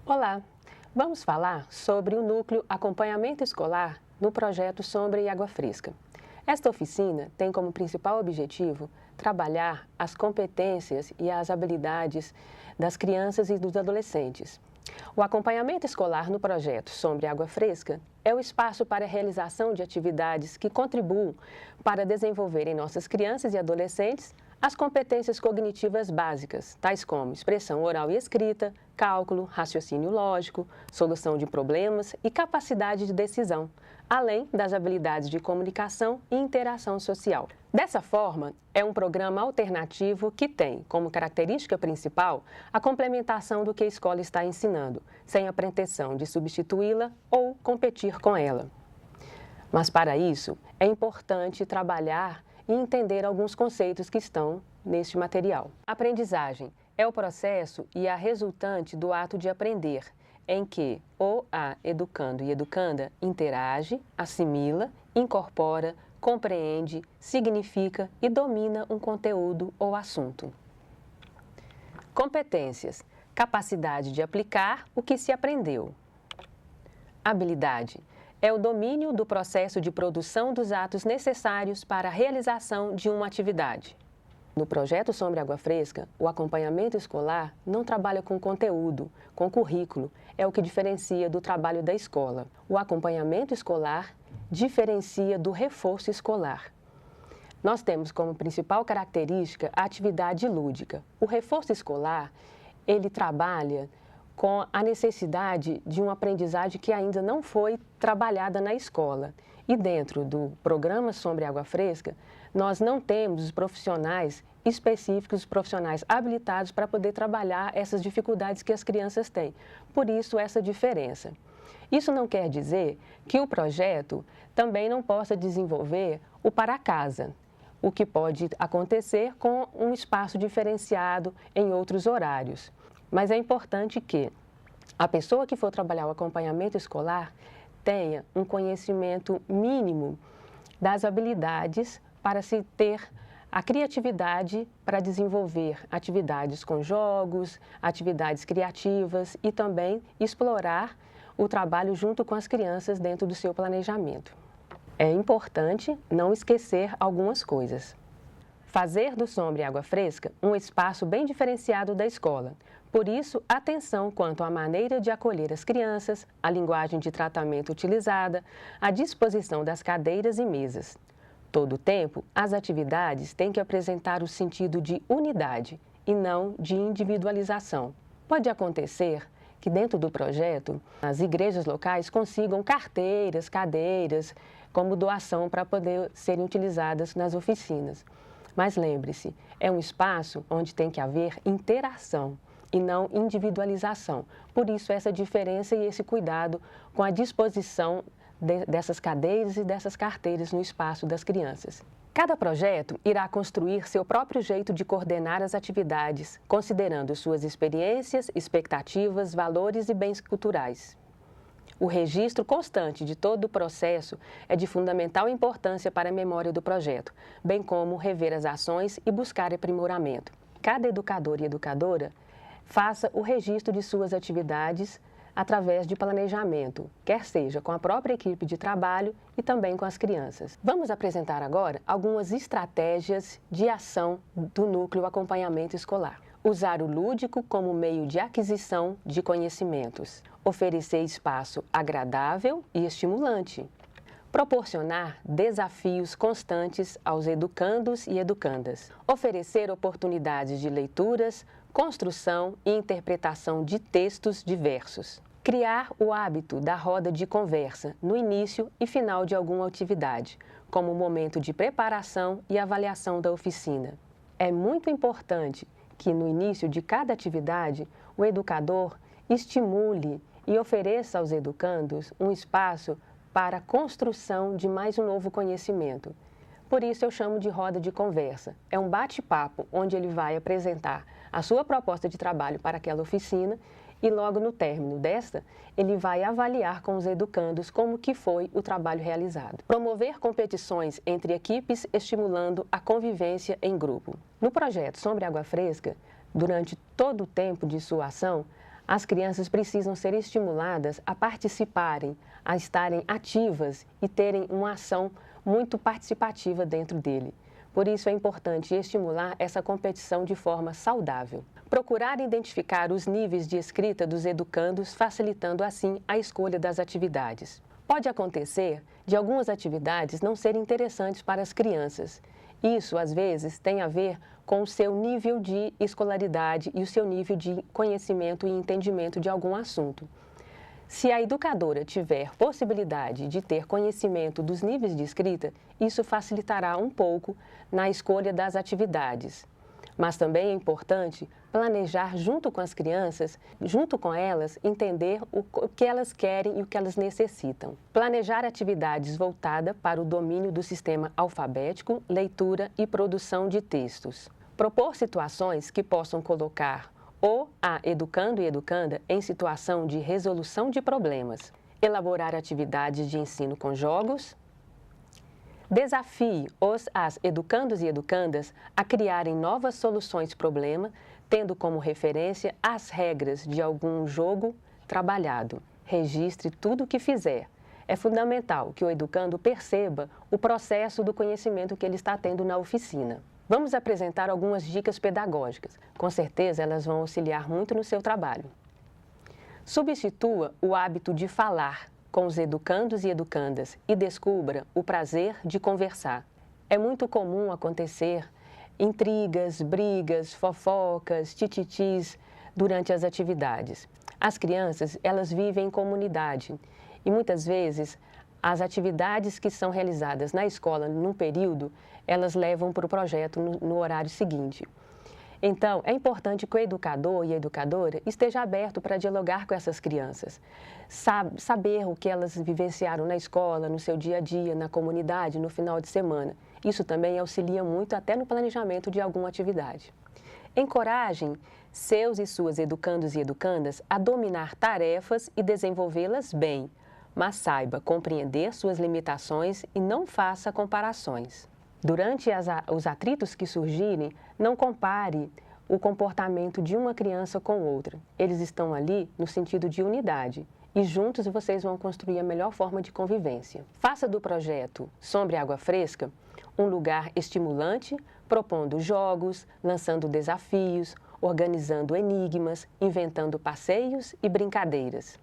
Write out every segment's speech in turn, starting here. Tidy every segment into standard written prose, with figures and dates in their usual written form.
Olá! Vamos falar sobre o núcleo Acompanhamento Escolar no projeto Sombra e Água Fresca. Esta oficina tem como principal objetivo trabalhar as competências e as habilidades das crianças e dos adolescentes. O acompanhamento escolar no projeto Sombra e Água Fresca é o espaço para a realização de atividades que contribuam para desenvolver em nossas crianças e adolescentes as competências cognitivas básicas, tais como expressão oral e escrita, cálculo, raciocínio lógico, solução de problemas e capacidade de decisão, além das habilidades de comunicação e interação social. Dessa forma, é um programa alternativo que tem como característica principal a complementação do que a escola está ensinando, sem a pretensão de substituí-la ou competir com ela. Mas para isso, é importante trabalhar e entender alguns conceitos que estão neste material. Aprendizagem é o processo e a resultante do ato de aprender, em que a educando e educanda interage, assimila, incorpora, compreende, significa e domina um conteúdo ou assunto. Competências: capacidade de aplicar o que se aprendeu. Habilidade: é o domínio do processo de produção dos atos necessários para a realização de uma atividade. No projeto Sombra e Água Fresca, o acompanhamento escolar não trabalha com conteúdo, com currículo, é o que diferencia do trabalho da escola. O acompanhamento escolar diferencia do reforço escolar. Nós temos como principal característica a atividade lúdica. O reforço escolar, ele trabalha com a necessidade de uma aprendizagem que ainda não foi trabalhada na escola. E dentro do programa Sombra e Água Fresca, nós não temos os profissionais específicos, os profissionais habilitados para poder trabalhar essas dificuldades que as crianças têm. Por isso, essa diferença. Isso não quer dizer que o projeto também não possa desenvolver o para casa, o que pode acontecer com um espaço diferenciado em outros horários. Mas é importante que a pessoa que for trabalhar o acompanhamento escolar tenha um conhecimento mínimo das habilidades para se ter a criatividade para desenvolver atividades com jogos, atividades criativas e também explorar o trabalho junto com as crianças dentro do seu planejamento. É importante não esquecer algumas coisas. Fazer do Sombra e Água Fresca um espaço bem diferenciado da escola. Por isso, atenção quanto à maneira de acolher as crianças, a linguagem de tratamento utilizada, a disposição das cadeiras e mesas. Todo o tempo, as atividades têm que apresentar o sentido de unidade e não de individualização. Pode acontecer que dentro do projeto, as igrejas locais consigam carteiras, cadeiras, como doação para poder serem utilizadas nas oficinas. Mas lembre-se, é um espaço onde tem que haver interação e não individualização. Por isso, essa diferença e esse cuidado com a disposição dessas cadeiras e dessas carteiras no espaço das crianças. Cada projeto irá construir seu próprio jeito de coordenar as atividades, considerando suas experiências, expectativas, valores e bens culturais. O registro constante de todo o processo é de fundamental importância para a memória do projeto, bem como rever as ações e buscar aprimoramento. Cada educador e educadora faça o registro de suas atividades através de planejamento, quer seja com a própria equipe de trabalho e também com as crianças. Vamos apresentar agora algumas estratégias de ação do Núcleo Acompanhamento Escolar. Usar o lúdico como meio de aquisição de conhecimentos. Oferecer espaço agradável e estimulante. Proporcionar desafios constantes aos educandos e educandas. Oferecer oportunidades de leituras, construção e interpretação de textos diversos. Criar o hábito da roda de conversa no início e final de alguma atividade, como momento de preparação e avaliação da oficina. É muito importante que no início de cada atividade o educador estimule e ofereça aos educandos um espaço para a construção de mais um novo conhecimento. Por isso eu chamo de roda de conversa. É um bate-papo onde ele vai apresentar a sua proposta de trabalho para aquela oficina e logo no término desta, ele vai avaliar com os educandos como que foi o trabalho realizado. Promover competições entre equipes, estimulando a convivência em grupo. No projeto Sombra e Água Fresca, durante todo o tempo de sua ação, As crianças precisam ser estimuladas a participarem, a estarem ativas e terem uma ação muito participativa dentro dele. Por isso é importante estimular essa competição de forma saudável. Procurar identificar os níveis de escrita dos educandos, facilitando assim a escolha das atividades. Pode acontecer de algumas atividades não serem interessantes para as crianças. Isso, às vezes, tem a ver com o seu nível de escolaridade e o seu nível de conhecimento e entendimento de algum assunto. Se a educadora tiver possibilidade de ter conhecimento dos níveis de escrita, isso facilitará um pouco na escolha das atividades. Mas também é importante planejar junto com as crianças, junto com elas, entender o que elas querem e o que elas necessitam. Planejar atividades voltadas para o domínio do sistema alfabético, leitura e produção de textos. Propor situações que possam colocar a educando e educanda em situação de resolução de problemas. Elaborar atividades de ensino com jogos. Desafie as educandos e educandas a criarem novas soluções-problema, tendo como referência as regras de algum jogo trabalhado. Registre tudo o que fizer. É fundamental que o educando perceba o processo do conhecimento que ele está tendo na oficina. Vamos apresentar algumas dicas pedagógicas. Com certeza, elas vão auxiliar muito no seu trabalho. Substitua o hábito de falar com os educandos e educandas e descubra o prazer de conversar. É muito comum acontecer intrigas, brigas, fofocas, tititis durante as atividades. As crianças, elas vivem em comunidade e muitas vezes as atividades que são realizadas na escola num período, elas levam para o projeto no horário seguinte. Então, é importante que o educador e a educadora esteja aberto para dialogar com essas crianças, saber o que elas vivenciaram na escola, no seu dia a dia, na comunidade, no final de semana. Isso também auxilia muito até no planejamento de alguma atividade. Encorajem seus e suas educandos e educandas a dominar tarefas e desenvolvê-las bem, mas saiba compreender suas limitações e não faça comparações. Durante os atritos que surgirem, não compare o comportamento de uma criança com outra. Eles estão ali no sentido de unidade e juntos vocês vão construir a melhor forma de convivência. Faça do projeto Sombra e Água Fresca um lugar estimulante, propondo jogos, lançando desafios, organizando enigmas, inventando passeios e brincadeiras.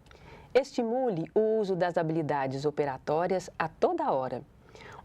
Estimule o uso das habilidades operatórias a toda hora.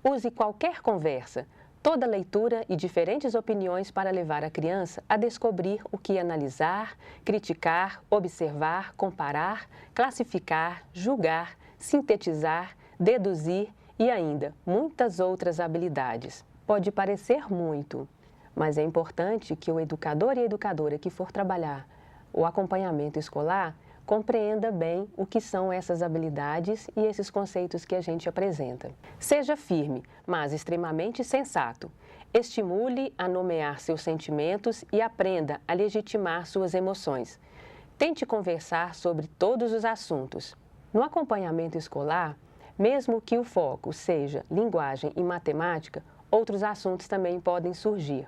Use qualquer conversa, toda leitura e diferentes opiniões para levar a criança a descobrir o que analisar, criticar, observar, comparar, classificar, julgar, sintetizar, deduzir e ainda muitas outras habilidades. Pode parecer muito, mas é importante que o educador e a educadora que for trabalhar o acompanhamento escolar compreenda bem o que são essas habilidades e esses conceitos que a gente apresenta. Seja firme, mas extremamente sensato. Estimule a nomear seus sentimentos e aprenda a legitimar suas emoções. Tente conversar sobre todos os assuntos. No acompanhamento escolar, mesmo que o foco seja linguagem e matemática, outros assuntos também podem surgir.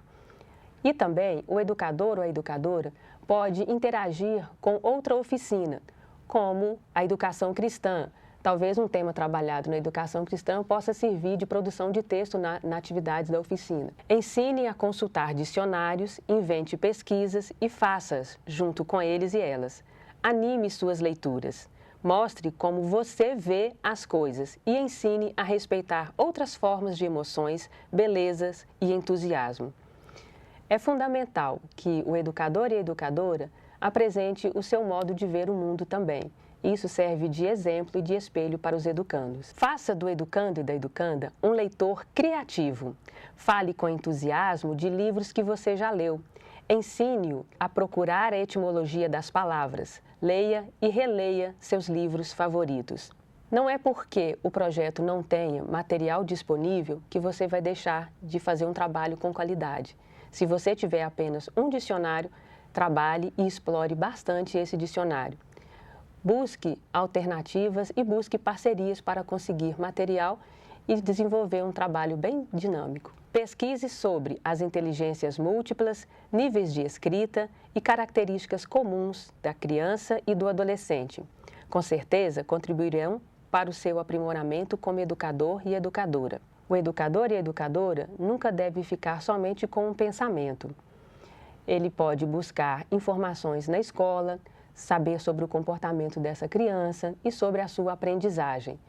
E também o educador ou a educadora pode interagir com outra oficina, como a educação cristã. Talvez um tema trabalhado na educação cristã possa servir de produção de texto na atividade da oficina. Ensine a consultar dicionários, invente pesquisas e faça-as junto com eles e elas. Anime suas leituras. Mostre como você vê as coisas e ensine a respeitar outras formas de emoções, belezas e entusiasmo. É fundamental que o educador e a educadora apresente o seu modo de ver o mundo também. Isso serve de exemplo e de espelho para os educandos. Faça do educando e da educanda um leitor criativo. Fale com entusiasmo de livros que você já leu. Ensine-o a procurar a etimologia das palavras. Leia e releia seus livros favoritos. Não é porque o projeto não tenha material disponível que você vai deixar de fazer um trabalho com qualidade. Se você tiver apenas um dicionário, trabalhe e explore bastante esse dicionário. Busque alternativas e busque parcerias para conseguir material e desenvolver um trabalho bem dinâmico. Pesquise sobre as inteligências múltiplas, níveis de escrita e características comuns da criança e do adolescente. Com certeza, contribuirão para o seu aprimoramento como educador e educadora. O educador e a educadora nunca deve ficar somente com um pensamento. Ele pode buscar informações na escola, saber sobre o comportamento dessa criança e sobre a sua aprendizagem.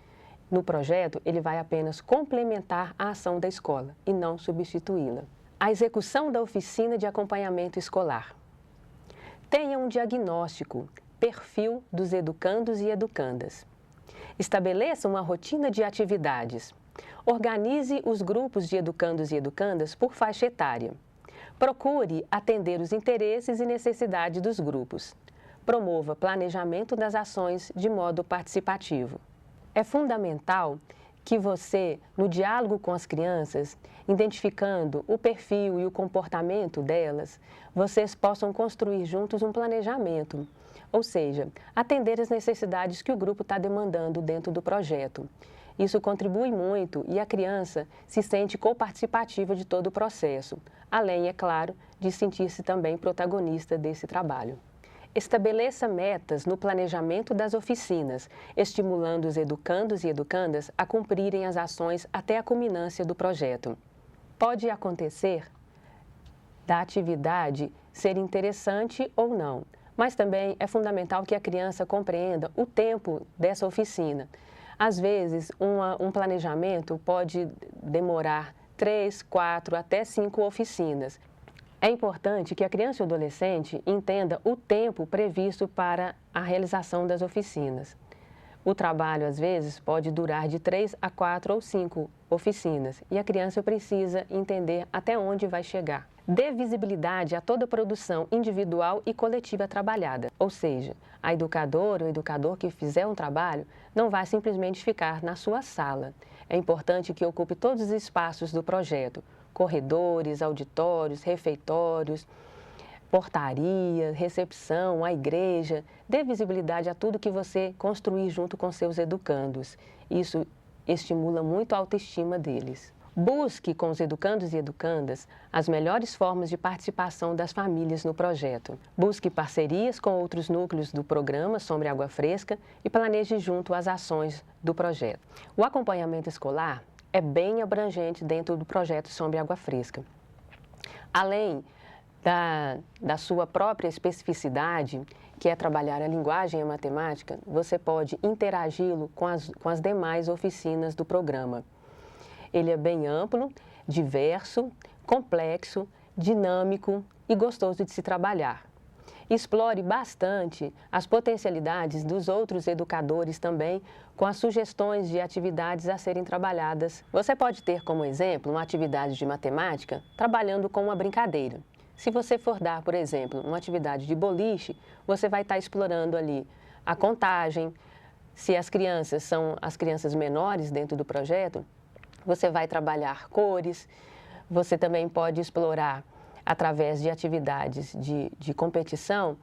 No projeto, ele vai apenas complementar a ação da escola e não substituí-la. A execução da oficina de acompanhamento escolar. Tenha um diagnóstico, perfil dos educandos e educandas. Estabeleça uma rotina de atividades. Organize os grupos de educandos e educandas por faixa etária. Procure atender os interesses e necessidades dos grupos. Promova planejamento das ações de modo participativo. É fundamental que você, no diálogo com as crianças, identificando o perfil e o comportamento delas, vocês possam construir juntos um planejamento, ou seja, atender as necessidades que o grupo está demandando dentro do projeto. Isso contribui muito e a criança se sente coparticipativa de todo o processo, além, é claro, de sentir-se também protagonista desse trabalho. Estabeleça metas no planejamento das oficinas, estimulando os educandos e educandas a cumprirem as ações até a culminância do projeto. Pode acontecer da atividade ser interessante ou não, mas também é fundamental que a criança compreenda o tempo dessa oficina. Às vezes, um planejamento pode demorar 3, 4, até 5 oficinas. É importante que a criança e o adolescente entenda o tempo previsto para a realização das oficinas. O trabalho, às vezes, pode durar de 3 a 4 ou 5 oficinas e a criança precisa entender até onde vai chegar. Dê visibilidade a toda a produção individual e coletiva trabalhada, ou seja, a educadora ou o educador que fizer um trabalho não vai simplesmente ficar na sua sala. É importante que ocupe todos os espaços do projeto, corredores, auditórios, refeitórios, portaria, recepção, a igreja. Dê visibilidade a tudo que você construir junto com seus educandos. Isso estimula muito a autoestima deles. Busque com os educandos e educandas as melhores formas de participação das famílias no projeto. Busque parcerias com outros núcleos do programa Sombra e Água Fresca e planeje junto as ações do projeto. O acompanhamento escolar é bem abrangente dentro do projeto Sombra e Água Fresca. Além da sua própria especificidade, que é trabalhar a linguagem e a matemática, você pode interagi-lo com as demais oficinas do programa. Ele é bem amplo, diverso, complexo, dinâmico e gostoso de se trabalhar. Explore bastante as potencialidades dos outros educadores também, com as sugestões de atividades a serem trabalhadas. Você pode ter como exemplo uma atividade de matemática trabalhando com uma brincadeira. Se você for dar, por exemplo, uma atividade de boliche, você vai estar explorando ali a contagem. Se as crianças são as crianças menores dentro do projeto, você vai trabalhar cores. Você também pode explorar, através de atividades de competição,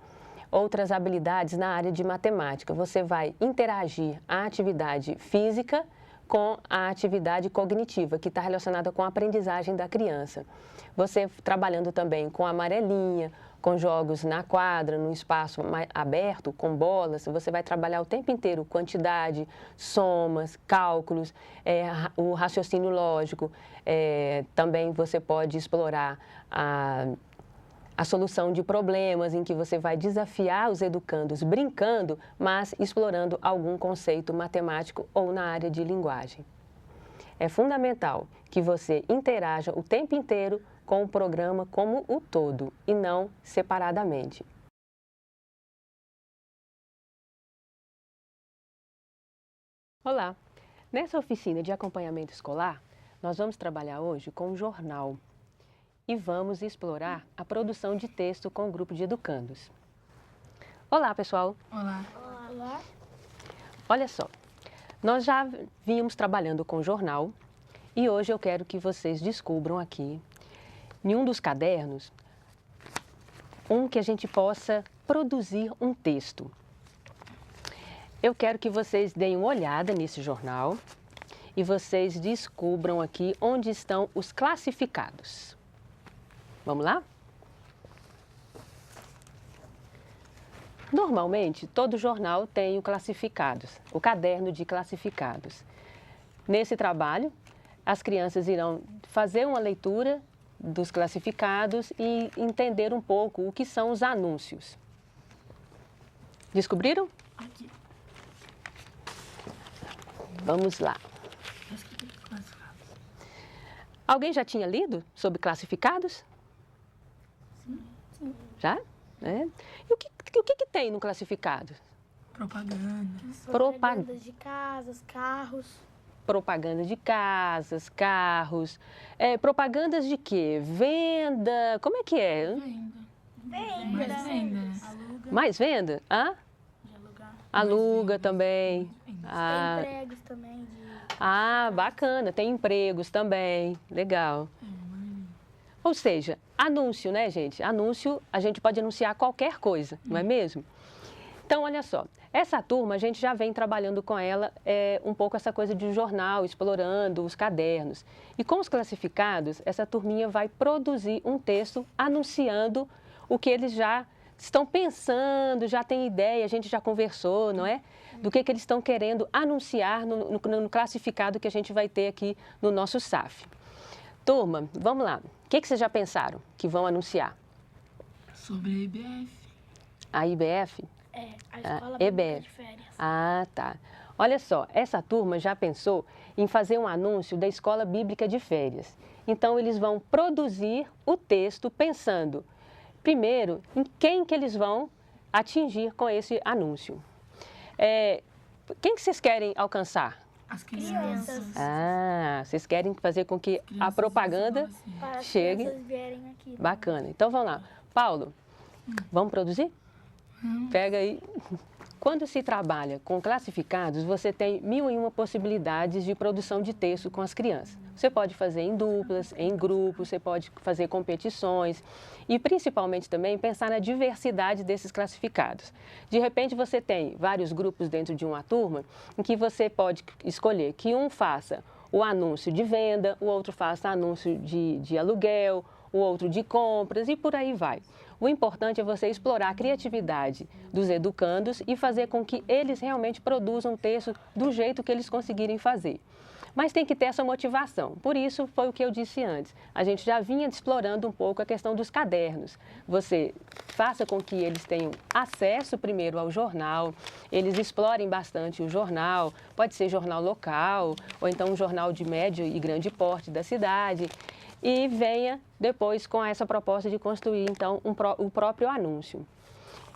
outras habilidades na área de matemática. Você vai interagir a atividade física com a atividade cognitiva, que está relacionada com a aprendizagem da criança. Você trabalhando também com amarelinha, com jogos na quadra, no espaço aberto, com bolas, você vai trabalhar o tempo inteiro quantidade, somas, cálculos, o raciocínio lógico. Também você pode explorar a solução de problemas, em que você vai desafiar os educandos brincando, mas explorando algum conceito matemático ou na área de linguagem. É fundamental que você interaja o tempo inteiro com o programa como o todo e não separadamente. Olá! Nessa oficina de acompanhamento escolar, nós vamos trabalhar hoje com um jornal e vamos explorar a produção de texto com o grupo de educandos. Olá, pessoal! Olá! Olá. Olha só, nós já vínhamos trabalhando com jornal e hoje eu quero que vocês descubram aqui, em um dos cadernos, que a gente possa produzir um texto. Eu quero que vocês deem uma olhada nesse jornal e vocês descubram aqui onde estão os classificados. Vamos lá? Normalmente, todo jornal tem o classificados, o caderno de classificados. Nesse trabalho, as crianças irão fazer uma leitura dos classificados e entender um pouco o que são os anúncios. Descobriram? Aqui. Vamos lá. Alguém já tinha lido sobre classificados? Sim. Já? É. E o que tem no classificado? Propagandas. Propagandas de casas, carros. Propaganda de casas, carros. Propagandas de quê? Venda? Como é que é? Venda. Mais venda. Aluga. Mais venda? Hã? De alugar. Aluga também. Tem Ah, empregos também de... bacana. Tem empregos também. Legal. Ou seja, anúncio, né, gente? Anúncio, a gente pode anunciar qualquer coisa, não é mesmo? Então, olha só, essa turma, a gente já vem trabalhando com ela um pouco essa coisa de jornal, explorando os cadernos. E com os classificados, essa turminha vai produzir um texto anunciando o que eles já estão pensando, já tem ideia, a gente já conversou, não é? Do que eles estão querendo anunciar no classificado que a gente vai ter aqui no nosso SAF. Turma, vamos lá. O que vocês já pensaram que vão anunciar? Sobre a IBF. A IBF? A Escola EBF. Bíblica de Férias. Ah, tá. Olha só, essa turma já pensou em fazer um anúncio da Escola Bíblica de Férias. Então, eles vão produzir o texto pensando, primeiro, em quem que eles vão atingir com esse anúncio. Quem que vocês querem alcançar? As crianças. Vocês querem fazer com que a propaganda Para as chegue. crianças vierem aqui. Bacana. Então, vamos lá. Paulo, vamos produzir? Pega aí. Quando se trabalha com classificados, você tem 1001 possibilidades de produção de texto com as crianças. Você pode fazer em duplas, em grupos, você pode fazer competições e, principalmente, também pensar na diversidade desses classificados. De repente, você tem vários grupos dentro de uma turma em que você pode escolher que um faça o anúncio de venda, o outro faça anúncio de aluguel, o outro de compras e por aí vai. O importante é você explorar a criatividade dos educandos e fazer com que eles realmente produzam o texto do jeito que eles conseguirem fazer. Mas tem que ter essa motivação. Por isso, foi o que eu disse antes. A gente já vinha explorando um pouco a questão dos cadernos. Você faça com que eles tenham acesso primeiro ao jornal, eles explorem bastante o jornal, pode ser jornal local, ou então um jornal de médio e grande porte da cidade, e venha depois com essa proposta de construir, então, o próprio anúncio.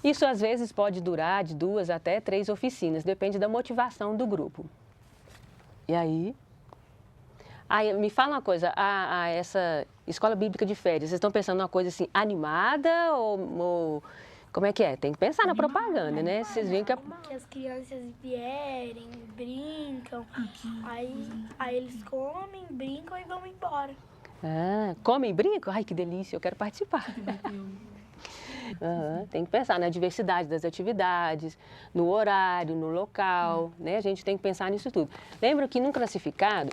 Isso, às vezes, pode durar de 2 até 3 oficinas, depende da motivação do grupo. E aí? Me fala uma coisa, essa Escola Bíblica de Férias, vocês estão pensando numa coisa assim, animada ou como é que é? Tem que pensar na propaganda, né? Vocês veem que Que as crianças vierem, brincam, aí eles comem, brincam e vão embora. Comem brinco? Ai, que delícia, eu quero participar. Tem que pensar na diversidade das atividades, no horário, no local, né? A gente tem que pensar nisso tudo. Lembra que no classificado,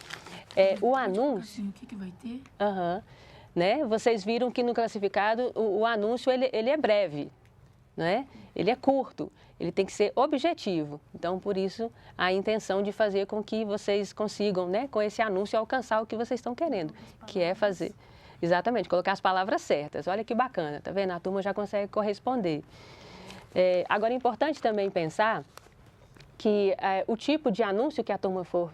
o anúncio... Assim, o que vai ter? Né? Vocês viram que no classificado o anúncio ele é breve, né? Ele é curto, ele tem que ser objetivo. Então, por isso, a intenção de fazer com que vocês consigam, né, com esse anúncio, alcançar o que vocês estão querendo, que é fazer... Exatamente, colocar as palavras certas. Olha que bacana, tá vendo? A turma já consegue corresponder. Agora, é importante também pensar que o tipo de anúncio que a turma for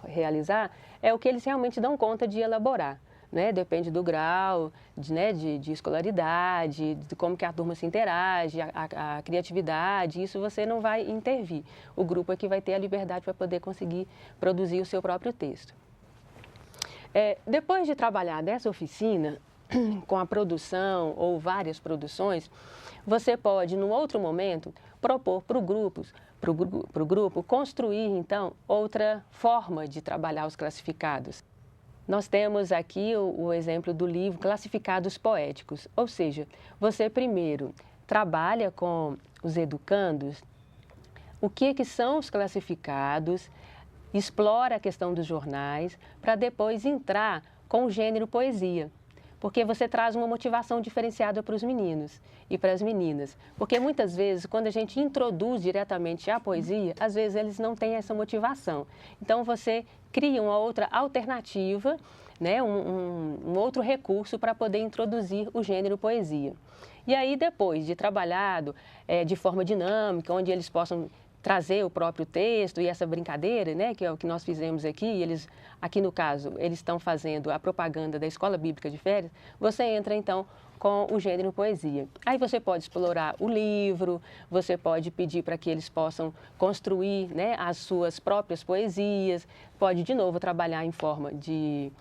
realizar é o que eles realmente dão conta de elaborar. Né? Depende do grau de escolaridade, de como que a turma se interage, a criatividade, isso você não vai intervir. O grupo é que vai ter a liberdade para poder conseguir produzir o seu próprio texto. Depois de trabalhar nessa oficina, com a produção ou várias produções, você pode, num outro momento, propor para o grupo construir, então, outra forma de trabalhar os classificados. Nós temos aqui o exemplo do livro Classificados Poéticos, ou seja, você primeiro trabalha com os educandos o que são os classificados, explora a questão dos jornais, para depois entrar com o gênero poesia. Porque você traz uma motivação diferenciada para os meninos e para as meninas. Porque muitas vezes, quando a gente introduz diretamente a poesia, às vezes eles não têm essa motivação. Então, você cria uma outra alternativa, né, um outro recurso para poder introduzir o gênero poesia. E aí, depois de trabalhado de forma dinâmica, onde eles possam trazer o próprio texto e essa brincadeira, né, que é o que nós fizemos aqui, eles, aqui no caso, eles estão fazendo a propaganda da Escola Bíblica de Férias, você entra então com o gênero poesia. Aí você pode explorar o livro, você pode pedir para que eles possam construir, né, as suas próprias poesias, pode de novo trabalhar em forma de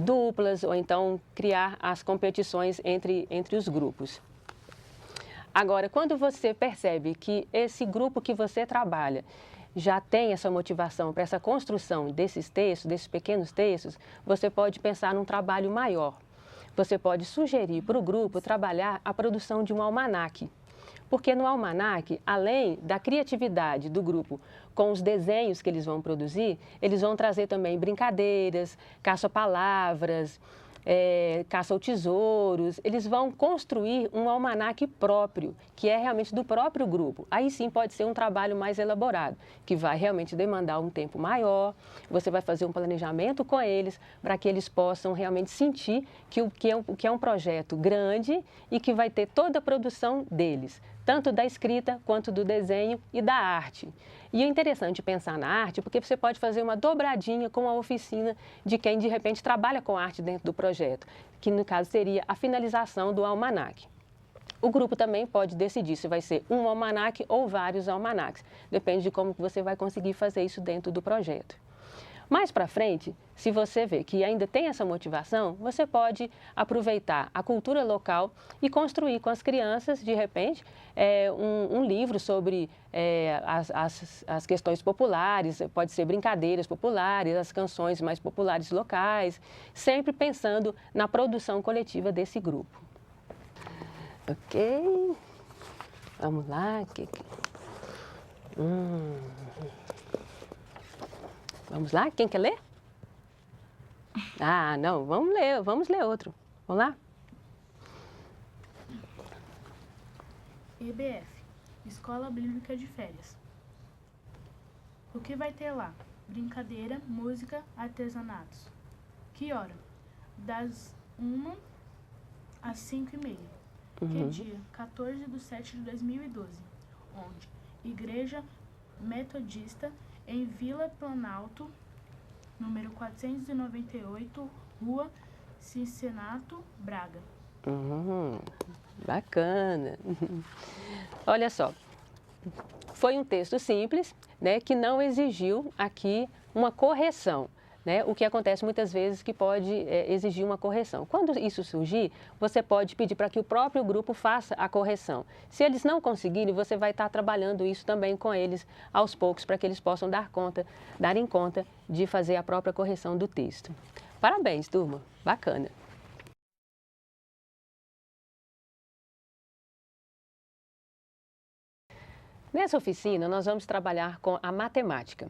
duplas ou então criar as competições entre os grupos. Agora, quando você percebe que esse grupo que você trabalha já tem essa motivação para essa construção desses textos, desses pequenos textos, você pode pensar num trabalho maior. Você pode sugerir para o grupo trabalhar a produção de um almanaque. Porque no almanaque, além da criatividade do grupo com os desenhos que eles vão produzir, eles vão trazer também brincadeiras, caça-palavras, caça ao tesouros, eles vão construir um almanaque próprio, que é realmente do próprio grupo. Aí sim pode ser um trabalho mais elaborado, que vai realmente demandar um tempo maior, você vai fazer um planejamento com eles, para que eles possam realmente sentir que é um projeto grande e que vai ter toda a produção deles, tanto da escrita quanto do desenho e da arte. E é interessante pensar na arte, porque você pode fazer uma dobradinha com a oficina de quem, de repente, trabalha com arte dentro do projeto, que, no caso, seria a finalização do almanaque. O grupo também pode decidir se vai ser um almanaque ou vários almanaques. Depende de como você vai conseguir fazer isso dentro do projeto. Mais para frente, se você vê que ainda tem essa motivação, você pode aproveitar a cultura local e construir com as crianças, de repente, um livro sobre as questões populares, pode ser brincadeiras populares, as canções mais populares locais, sempre pensando na produção coletiva desse grupo. Ok? Vamos lá. Vamos lá? Quem quer ler? Ah, não, vamos ler outro. Vamos lá? EBF, Escola Bíblica de Férias. O que vai ter lá? Brincadeira, música, artesanatos. Que hora? Das 1 às 5h30. Que dia? 14/7/2012. Onde? Igreja Metodista, em Vila Planalto, número 498, Rua Cincinnato, Braga. Bacana. Olha só, foi um texto simples, né, que não exigiu aqui uma correção. Né? O que acontece muitas vezes que pode exigir uma correção. Quando isso surgir, você pode pedir para que o próprio grupo faça a correção. Se eles não conseguirem, você vai estar trabalhando isso também com eles aos poucos, para que eles possam darem conta de fazer a própria correção do texto. Parabéns, turma. Bacana. Nessa oficina, nós vamos trabalhar com a matemática.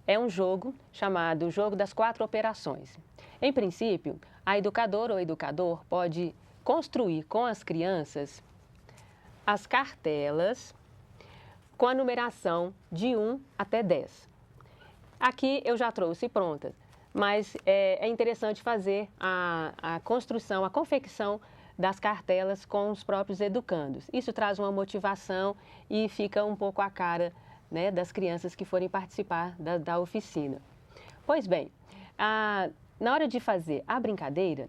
É um jogo chamado Jogo das 4 Operações. Em princípio, a educadora ou educador pode construir com as crianças as cartelas com a numeração de 1 até 10. Aqui eu já trouxe pronta, mas é interessante fazer a construção, a confecção das cartelas com os próprios educandos. Isso traz uma motivação e fica um pouco a cara, né, das crianças que forem participar da oficina. Pois bem, na hora de fazer a brincadeira,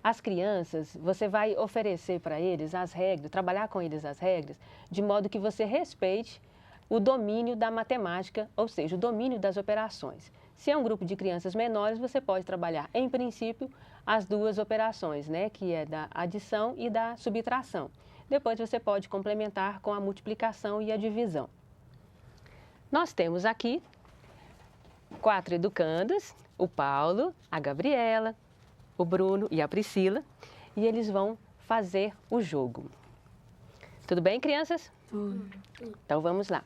as crianças, você vai oferecer para eles as regras, trabalhar com eles as regras, de modo que você respeite o domínio da matemática, ou seja, o domínio das operações. Se é um grupo de crianças menores, você pode trabalhar, em princípio, as 2 operações, né, que é da adição e da subtração. Depois você pode complementar com a multiplicação e a divisão. Nós temos aqui 4 educandos, o Paulo, a Gabriela, o Bruno e a Priscila, e eles vão fazer o jogo. Tudo bem, crianças? Tudo. Então vamos lá.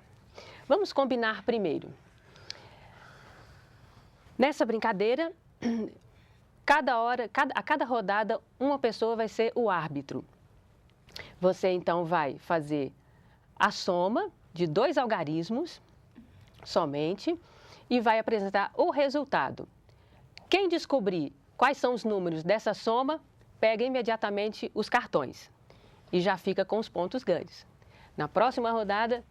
Vamos combinar primeiro. Nessa brincadeira, a cada rodada, uma pessoa vai ser o árbitro. Você, então, vai fazer a soma de 2 algarismos somente e vai apresentar o resultado. Quem descobrir quais são os números dessa soma, pega imediatamente os cartões e já fica com os pontos ganhos. Na próxima rodada,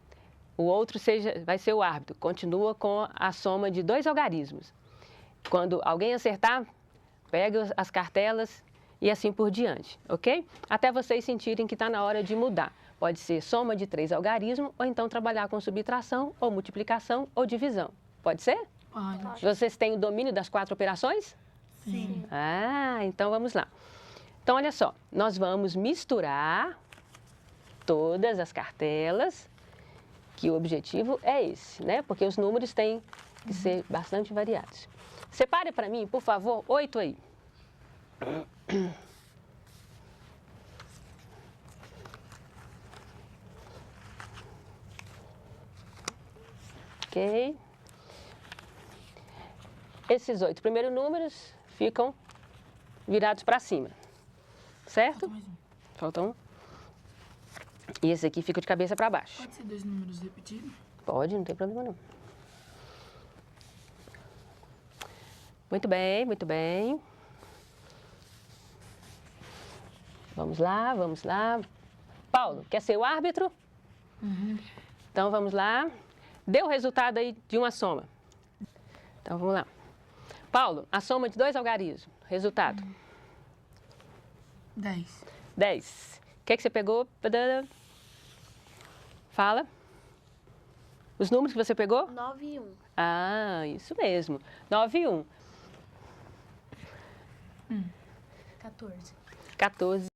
o outro vai ser o árbitro, continua com a soma de 2 algarismos. Quando alguém acertar, pega as cartelas e assim por diante, ok? Até vocês sentirem que está na hora de mudar. Pode ser soma de 3 algarismos ou então trabalhar com subtração ou multiplicação ou divisão. Pode ser? Pode. Vocês têm o domínio das 4 operações? Sim. Ah, então vamos lá. Então, olha só, nós vamos misturar todas as cartelas, que o objetivo é esse, né? Porque os números têm que ser bastante variados. Separe para mim, por favor, 8 aí. Ok. Esses 8 primeiros números ficam virados para cima, certo? Mais um. Falta um. E esse aqui fica de cabeça para baixo. Pode ser 2 números repetidos? Pode, não tem problema não. Muito bem, muito bem. Vamos lá, vamos lá. Paulo, quer ser o árbitro? Então, vamos lá. Dê o resultado aí de uma soma. Então, vamos lá. Paulo, a soma de 2 algarismos. Resultado. 10. 10. O que você pegou? Fala. Os números que você pegou? 9 e 1. Ah, isso mesmo. 9 e 1. 14. 14.